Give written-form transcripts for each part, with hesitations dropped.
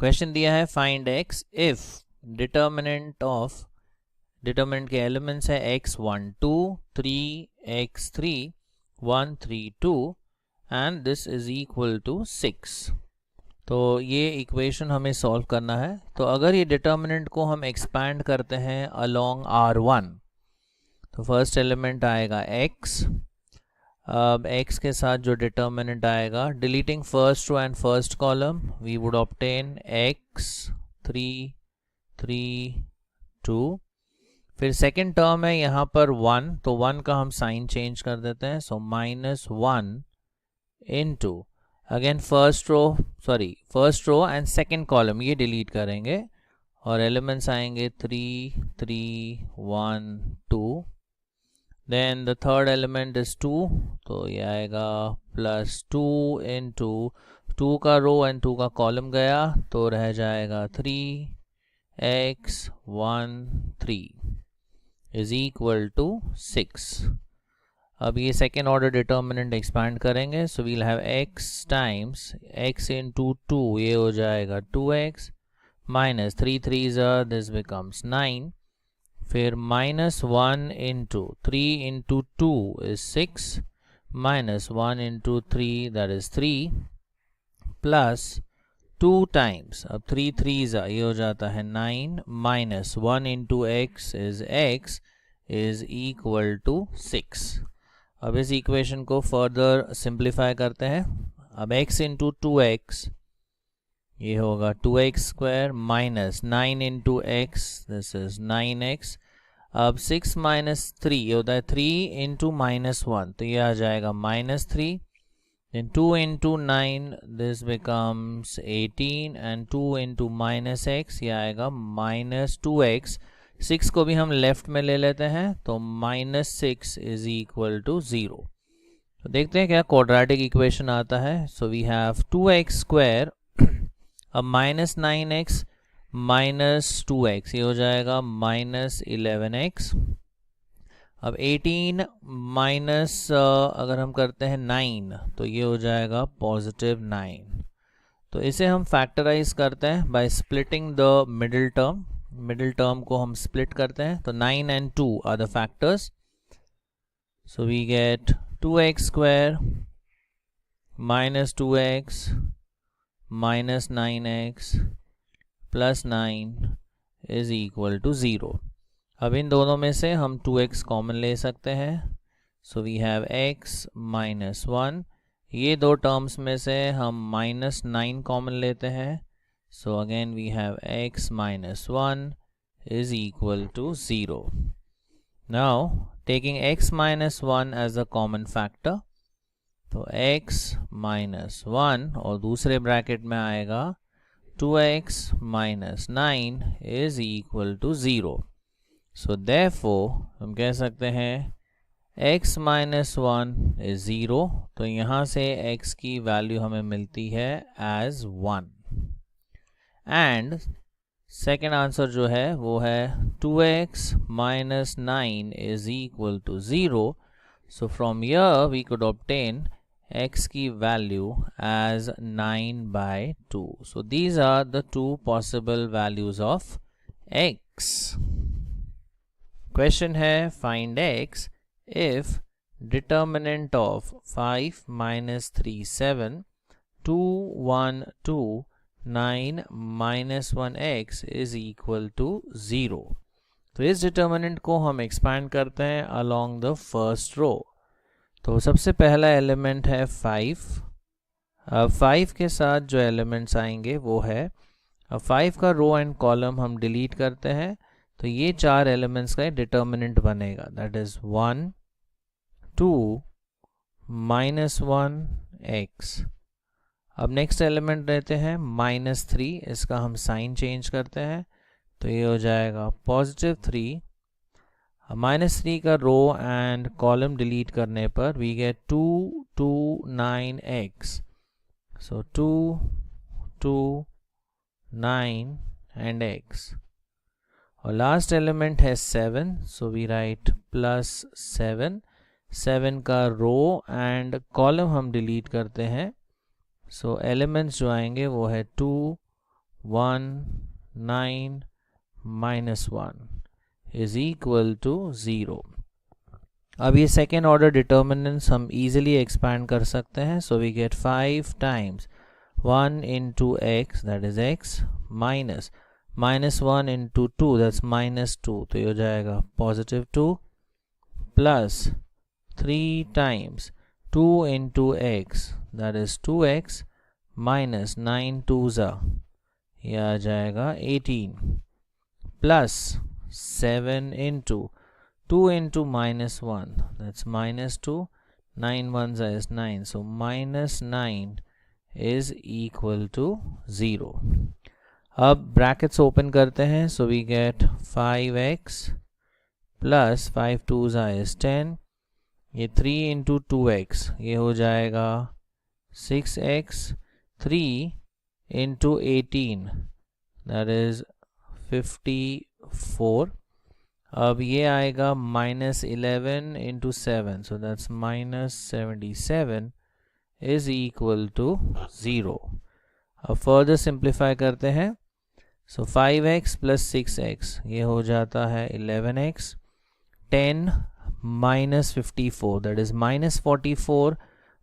Question दिया है find x if determinant के एलिमेंट्स है x1 2 3 x3 1 3 2 and this is equal to 6। तो ये इक्वेशन हमें सॉल्व करना है। तो अगर ये डिटर्मिनेंट को हम एक्सपैंड करते हैं अलोंग R1, तो फर्स्ट एलिमेंट आएगा x। अब x के साथ जो डिटर्मिनेंट आएगा, deleting first row and first column, we would obtain x 3 3 2। फिर सेकेंड टर्म है यहाँ पर 1, तो 1 का हम साइन चेंज कर देते हैं, so -1 into again first row and second column ये डिलीट करेंगे और एलिमेंट्स आएंगे 3 3 1 2। Then the third element is 2, तो ये आएगा +2 इनटू 2 का रो एंड 2 का कॉलम गया तो रह जाएगा 3x 1 3 इज इक्वल टू 6। अब ये सेकेंड ऑर्डर डिटर्मिनेंट एक्सपैंड करेंगे, so we'll have x times x into 2, ये हो जाएगा 2x माइनस 3 3 दिस बिकम्स 9। फिर -1 into 3 into 2 is 6 -1 into 3 that is 3 plus 2 times, अब 3 3 ये हो जाता है 9 -1 into x is equal to 6। अब इस इक्वेशन को फर्दर सिंप्लीफाई करते हैं। अब x इंटू 2x ये होगा 2x square minus 9 into x this is 9x। अब 6 माइनस 3 ये होता है 3 इंटू -1, तो ये आ जाएगा -3। then 2 into 9 this becomes 18 and 2 into -x ये आएगा -2x। 6 को भी हम लेफ्ट में ले लेते हैं तो -6 इज इक्वल टू 0। तो देखते हैं क्या क्वाड्रेटिक इक्वेशन आता है। So we have 2x square, अब -9x -2x ये हो जाएगा -11x। अब 18 माइनस अगर हम करते हैं 9 तो ये हो जाएगा +9। तो इसे हम फैक्टराइज करते हैं by splitting the middle term को हम स्प्लिट करते हैं, तो 9 and 2 are the factors. So we get 2x square -2x -9x plus 9 is equal to 0। अब इन दोनों में से हम 2x कॉमन ले सकते हैं, सो वी हैव x -1। ये दो टर्म्स में से हम -9 कॉमन लेते हैं, so again we have x -1 is equal to 0। Now taking x -1 as a common factor, तो x -1 और दूसरे ब्रैकेट में आएगा 2x -9 is equal to 0। So therefore हम कह सकते हैं x -1 इज 0, तो यहाँ से x की वैल्यू हमें मिलती है एज 1। एंड सेकेंड आंसर जो है वो है 2x -9 is equal to 0। So from here we could obtain x की value as 9/2। So these are the two possible values of x। Question है find x if determinant of 5 - 3 7 2 1 2 9 -1x is equal to 0। तो इस determinant को हम expand करते हैं along the first row. तो सबसे पहला एलिमेंट है 5। अब 5 के साथ जो एलिमेंट्स आएंगे वो है, अब 5 का रो एंड कॉलम हम डिलीट करते हैं, तो ये 4 एलिमेंट्स का डिटर्मिनेंट बनेगा, दैट इज 1 2 -1x। अब नेक्स्ट एलिमेंट लेते हैं -3, इसका हम साइन चेंज करते हैं, तो ये हो जाएगा +3। -3 का रो एंड कॉलम डिलीट करने पर वी गेट 2 2 9x, सो 2 2 9 एंड x। और लास्ट एलिमेंट है 7, सो वी राइट +7। 7 का रो एंड कॉलम हम डिलीट करते हैं, सो एलिमेंट्स जो आएंगे वो है 2 1 9 minus 1 is equal to 0. अब ये सेकेंड ऑर्डर डिटर्मिनेंट्स हम इजीली एक्सपैंड कर सकते हैं. So we get 5 times 1 into x, that is x, minus 1 into 2, that's -2, तो ये हो जाएगा +2, plus 3 times 2 into x, that is 2x, minus 9 2s, ये आ जाएगा 18, plus 7 into 2 into -1, that's -2, 9 1s is 9, so -9 is equal to 0. अब brackets open करते हैं. So we get 5x plus 5 2s is 10, ये 3 into 2x, ये हो जाएगा 6x, 3 into 18, that is 54. अब ये आएगा -11 into 7, so that's -77 is equal to 0. अब फर्दर सिंप्लीफाई करते हैं. सो 5x प्लस 6x, ये हो जाता है 11x, 10 minus 54, that is -44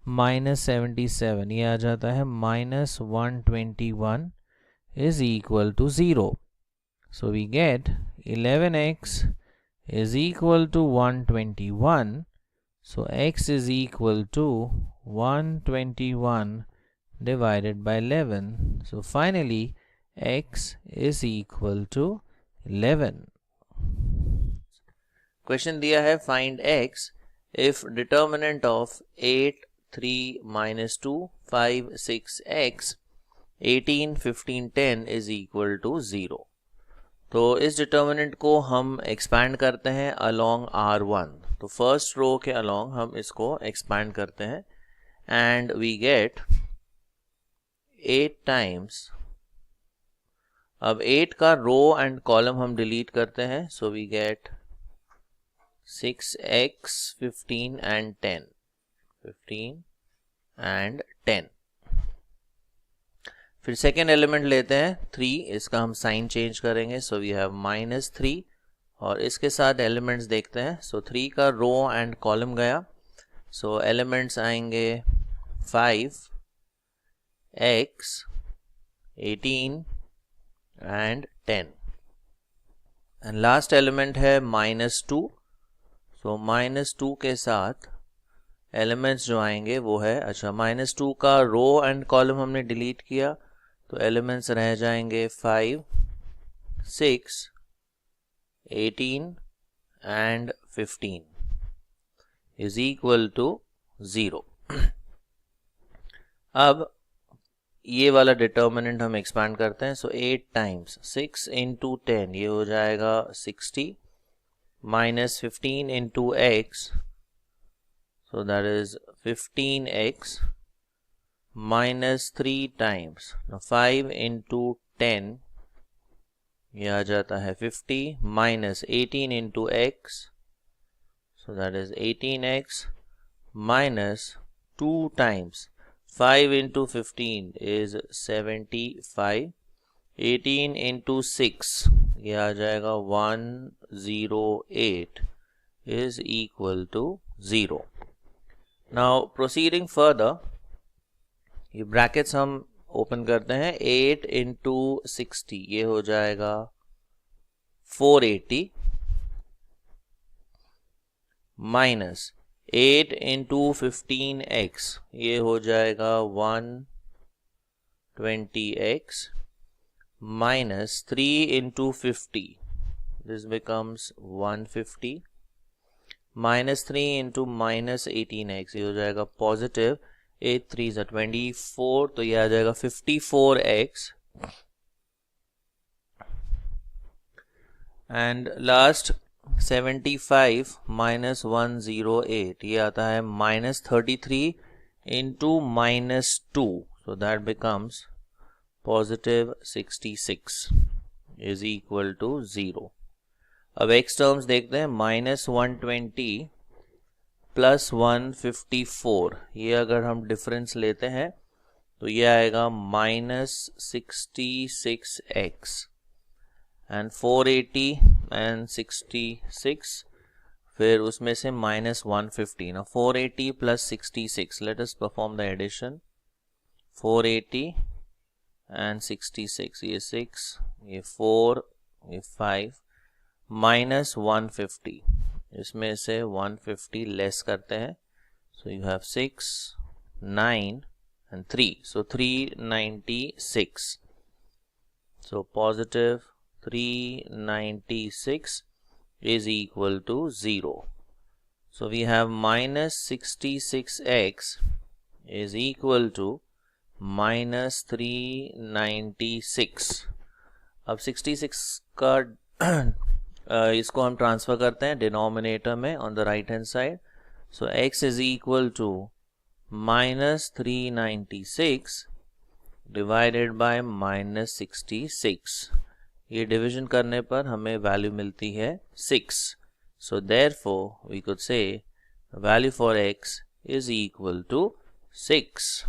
minus 77, ये आ जाता है -121 is equal to 0. So we get 11x is equal to 121. So x is equal to 121 divided by 11. So finally x is equal to 11. Question दिया है find x if determinant of 8 3 minus 2 5 6x 18 15 10 is equal to 0. तो इस determinant को हम expand करते हैं along R1. तो first row के अलोंग हम इसको एक्सपैंड करते हैं एंड वी गेट 8 टाइम्स. अब 8 का रो एंड कॉलम हम डिलीट करते हैं. So we get 6x 15 and 10, 15 and 10. फिर सेकेंड एलिमेंट लेते हैं 3, इसका हम साइन चेंज करेंगे. सो वी हैव -3 और इसके साथ एलिमेंट्स देखते हैं. सो 3 का रो एंड कॉलम गया. सो एलिमेंट्स आएंगे 5 x 18 and 10 and last element है -2. सो -2 के साथ एलिमेंट्स जो आएंगे वो है, अच्छा -2 का रो एंड कॉलम हमने डिलीट किया तो एलिमेंट्स रह जाएंगे 5 6 18 and 15 is equal to 0. अब ये वाला डिटर्मिनेंट हम एक्सपैंड करते हैं. सो 8 टाइम्स 6 into 10, ये हो जाएगा 60, minus 15 into x, so that is 15x, minus 3 times, now 5 into 10, ये आ जाता है 50, minus 18 into x, so that is 18x, minus 2 times 5 into 15 is 75, 18 into 6, ये आ जाएगा 108 is equal to 0. Now proceeding further, ये brackets हम ओपन करते हैं. 8 into 60, ये हो जाएगा 480, माइनस 8 into 15x, ये हो जाएगा 120x, minus 3 into 50, this becomes 150, minus 3 into minus 18x, ये हो जाएगा positive 8 3s are 24, तो ये आ जाएगा 54x, एंड लास्ट 75 minus 108, ये आता है -33 into -2, so that becomes positive 66 is equal to 0. अब x टर्म्स देखते हैं. -120 प्लस 154, ये अगर हम डिफरेंस लेते हैं तो ये आएगा -66x एंड 480 एंड 66, फिर उसमें से -150. ना 480 plus 66, let us perform the addition. 480 and 66, ये 6, ये 4, ये 5, -150, इसमें से 150 लेस करते हैं. So you have 6, 9 and 3, so 396. So positive 396 is equal to 0. So we have -66x is equal to -396. अब 66 का इसको हम ट्रांसफर करते हैं डिनोमिनेटर में on the right hand side. So x is equal to -396 divided by -66. ये division करने पर हमें वैल्यू मिलती है 6. So therefore we could say value for x is equal to 6.